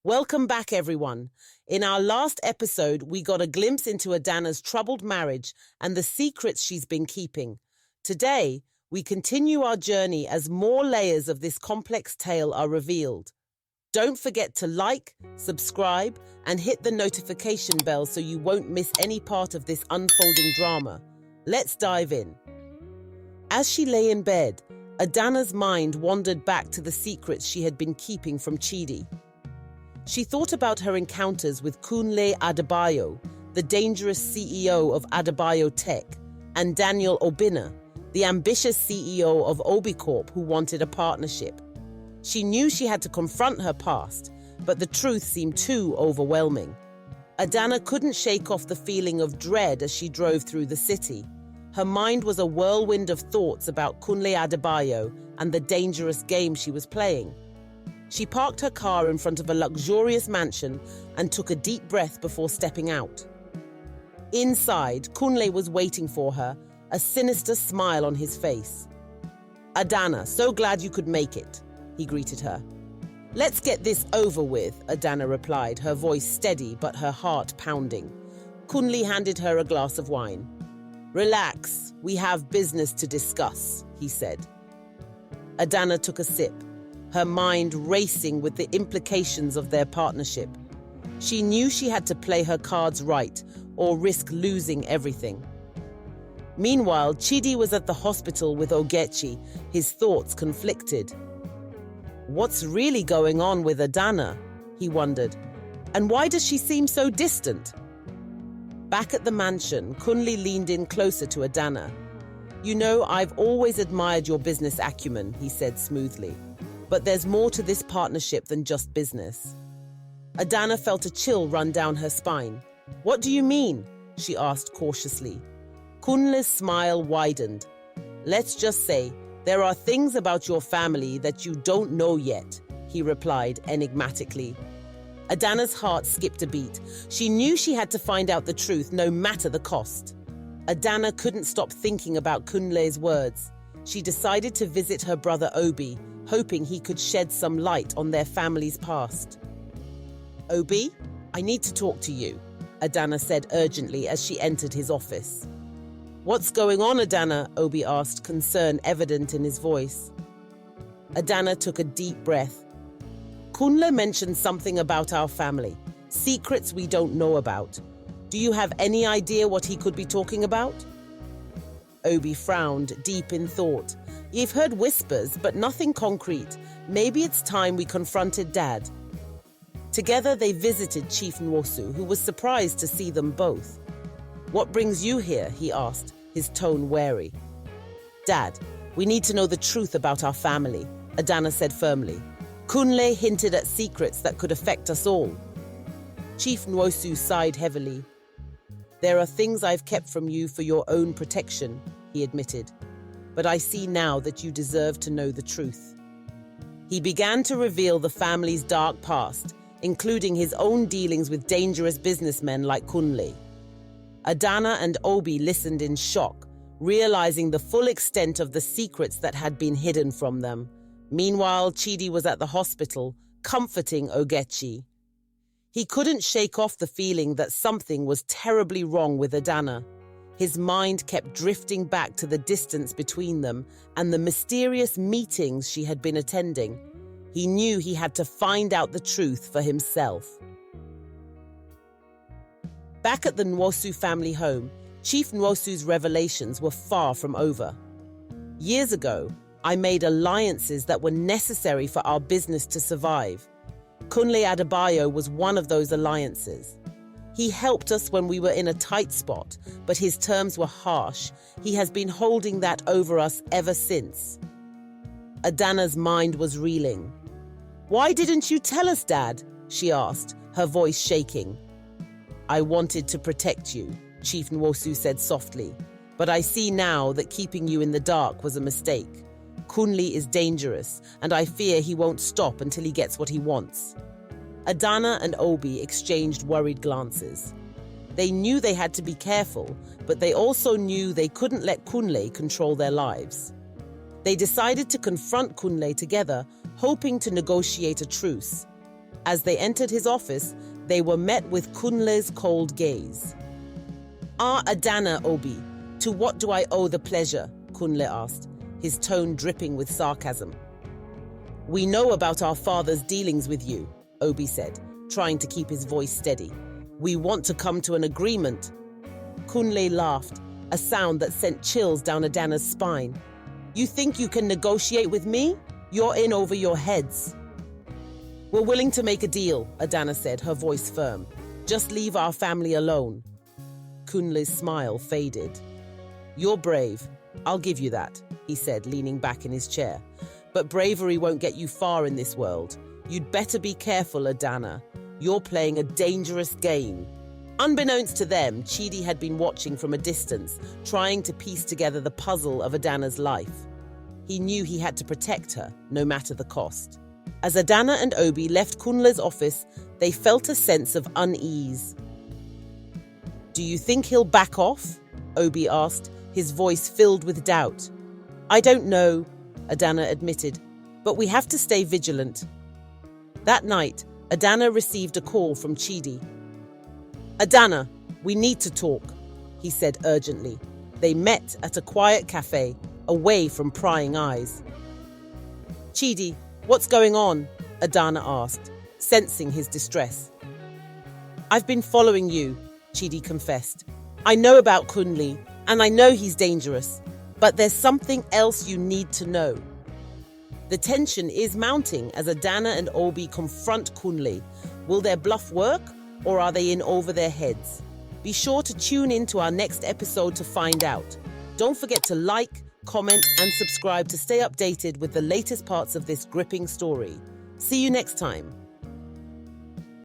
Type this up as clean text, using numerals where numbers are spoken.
Welcome back, everyone. In our last episode, we got a glimpse into Adana's troubled marriage and the secrets she's been keeping. Today, we continue our journey as more layers of this complex tale are revealed. Don't forget to like, subscribe, and hit the notification bell so you won't miss any part of this unfolding drama. Let's dive in. As she lay in bed, Adana's mind wandered back to the secrets she had been keeping from Chidi. She thought about her encounters with Kunle Adebayo, the dangerous CEO of Adebayo Tech, and Daniel Obinna, the ambitious CEO of Obicorp who wanted a partnership. She knew she had to confront her past, but the truth seemed too overwhelming. Adana couldn't shake off the feeling of dread as she drove through the city. Her mind was a whirlwind of thoughts about Kunle Adebayo and the dangerous game she was playing. She parked her car in front of a luxurious mansion and took a deep breath before stepping out. Inside, Kunle was waiting for her, a sinister smile on his face. "Adana, so glad you could make it," he greeted her. "Let's get this over with," Adana replied, her voice steady but her heart pounding. Kunle handed her a glass of wine. "Relax, we have business to discuss," he said. Adana took a sip, her mind racing with the implications of their partnership. She knew she had to play her cards right or risk losing everything. Meanwhile, Chidi was at the hospital with Ogechi, his thoughts conflicted. What's really going on with Adana? He wondered. And why does she seem so distant? Back at the mansion, Kunle leaned in closer to Adana. "You know, I've always admired your business acumen," he said smoothly. "But there's more to this partnership than just business." Adana felt a chill run down her spine. "What do you mean?" she asked cautiously. Kunle's smile widened. "Let's just say, there are things about your family that you don't know yet," he replied enigmatically. Adana's heart skipped a beat. She knew she had to find out the truth, no matter the cost. Adana couldn't stop thinking about Kunle's words. She decided to visit her brother Obi, hoping he could shed some light on their family's past. "Obi, I need to talk to you," Adana said urgently as she entered his office. "What's going on, Adana?" Obi asked, concern evident in his voice. Adana took a deep breath. "Kunle mentioned something about our family, secrets we don't know about. Do you have any idea what he could be talking about?" Obi frowned, deep in thought. "You've heard whispers, but nothing concrete. Maybe it's time we confronted Dad." Together they visited Chief Nwosu, who was surprised to see them both. "What brings you here?" he asked, his tone wary. "Dad, we need to know the truth about our family," Adana said firmly. "Kunle hinted at secrets that could affect us all." Chief Nwosu sighed heavily. "There are things I've kept from you for your own protection," he admitted. "But I see now that you deserve to know the truth." He began to reveal the family's dark past, including his own dealings with dangerous businessmen like Kunle. Adana and Obi listened in shock, realizing the full extent of the secrets that had been hidden from them. Meanwhile, Chidi was at the hospital, comforting Ogechi. He couldn't shake off the feeling that something was terribly wrong with Adana. His mind kept drifting back to the distance between them and the mysterious meetings she had been attending. He knew he had to find out the truth for himself. Back at the Nwosu family home, Chief Nwosu's revelations were far from over. "Years ago, I made alliances that were necessary for our business to survive. Kunle Adebayo was one of those alliances. He helped us when we were in a tight spot, but his terms were harsh. He has been holding that over us ever since." Adana's mind was reeling. "Why didn't you tell us, Dad?" she asked, her voice shaking. "I wanted to protect you," Chief Nwosu said softly. "But I see now that keeping you in the dark was a mistake. Kunle is dangerous, and I fear he won't stop until he gets what he wants." Adana and Obi exchanged worried glances. They knew they had to be careful, but they also knew they couldn't let Kunle control their lives. They decided to confront Kunle together, hoping to negotiate a truce. As they entered his office, they were met with Kunle's cold gaze. "Ah, Adana, Obi, to what do I owe the pleasure?" Kunle asked, his tone dripping with sarcasm. "We know about our father's dealings with you," Obi said, trying to keep his voice steady. "We want to come to an agreement." Kunle laughed, a sound that sent chills down Adana's spine. "You think you can negotiate with me? You're in over your heads." "We're willing to make a deal," Adana said, her voice firm. "Just leave our family alone." Kunle's smile faded. "You're brave. I'll give you that," he said, leaning back in his chair. "But bravery won't get you far in this world. You'd better be careful, Adana. You're playing a dangerous game." Unbeknownst to them, Chidi had been watching from a distance, trying to piece together the puzzle of Adana's life. He knew he had to protect her, no matter the cost. As Adana and Obi left Kunle's office, they felt a sense of unease. "Do you think he'll back off?" Obi asked, his voice filled with doubt. "I don't know," Adana admitted, "but we have to stay vigilant." That night, Adana received a call from Chidi. "Adana, we need to talk," he said urgently. They met at a quiet cafe, away from prying eyes. "Chidi, what's going on?" Adana asked, sensing his distress. "I've been following you," Chidi confessed. "I know about Kunle, and I know he's dangerous, but there's something else you need to know." The tension is mounting as Adana and Obi confront Kunle. Will their bluff work, or are they in over their heads? Be sure to tune in to our next episode to find out. Don't forget to like, comment, and subscribe to stay updated with the latest parts of this gripping story. See you next time.